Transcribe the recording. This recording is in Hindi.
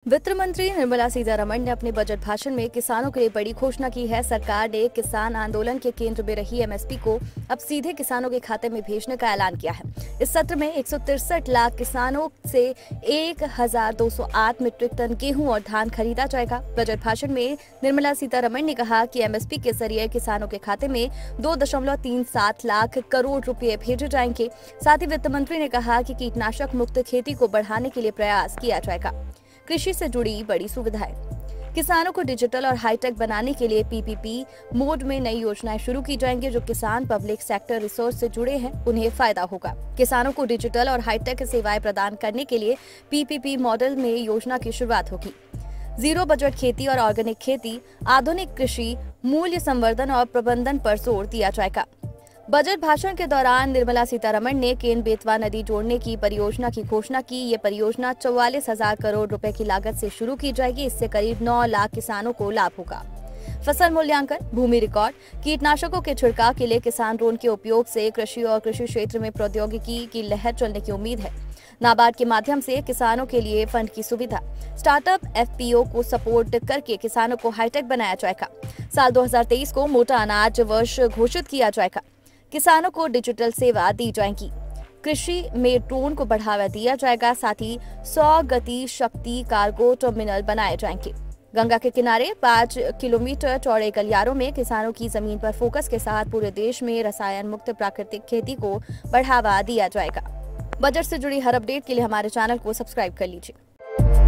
वित्त मंत्री निर्मला सीतारमण ने अपने बजट भाषण में किसानों के लिए बड़ी घोषणा की है। सरकार ने किसान आंदोलन के केंद्र में रही एमएसपी को अब सीधे किसानों के खाते में भेजने का ऐलान किया है। इस सत्र में 163 लाख किसानों से 1208 मीट्रिक टन गेहूं और धान खरीदा जाएगा। बजट भाषण में निर्मला सीतारमण ने कहा कि एमएसपी के जरिए किसानों के खाते में 2.37 लाख करोड़ रुपए भेजे जाएंगे। साथ ही वित्त मंत्री ने कहा कि कीटनाशक मुक्त खेती को बढ़ाने के लिए प्रयास किया जाएगा। कृषि से जुड़ी बड़ी सुविधाएं। किसानों को डिजिटल और हाईटेक बनाने के लिए पीपीपी मोड में नई योजनाएं शुरू की जाएंगी। जो किसान पब्लिक सेक्टर रिसोर्स से जुड़े हैं उन्हें फायदा होगा। किसानों को डिजिटल और हाईटेक सेवाएं प्रदान करने के लिए पीपीपी मॉडल में योजना की शुरुआत होगी। जीरो बजट खेती और ऑर्गेनिक खेती, आधुनिक कृषि, मूल्य संवर्धन और प्रबंधन पर जोर दिया जाएगा। बजट भाषण के दौरान निर्मला सीतारमण ने केन बेतवा नदी जोड़ने की परियोजना की घोषणा की। ये परियोजना 44,000 करोड़ रुपए की लागत से शुरू की जाएगी। इससे करीब 9 लाख किसानों को लाभ होगा। फसल मूल्यांकन, भूमि रिकॉर्ड, कीटनाशकों के छिड़काव के लिए किसान ड्रोन के उपयोग से कृषि और कृषि क्षेत्र में प्रौद्योगिकी की लहर चलने की उम्मीद है। नाबार्ड के माध्यम से किसानों के लिए फंड की सुविधा। स्टार्टअप एफपीओ को सपोर्ट करके किसानों को हाईटेक बनाया जाएगा। साल 2023 को मोटा अनाज वर्ष घोषित किया जाएगा। किसानों को डिजिटल सेवा दी जाएगी। कृषि में ड्रोन को बढ़ावा दिया जाएगा। साथ ही 100 गति शक्ति कार्गो टर्मिनल बनाए जाएंगे। गंगा के किनारे 5 किलोमीटर चौड़े गलियारों में किसानों की जमीन पर फोकस के साथ पूरे देश में रसायन मुक्त प्राकृतिक खेती को बढ़ावा दिया जाएगा। बजट से जुड़ी हर अपडेट के लिए हमारे चैनल को सब्सक्राइब कर लीजिए।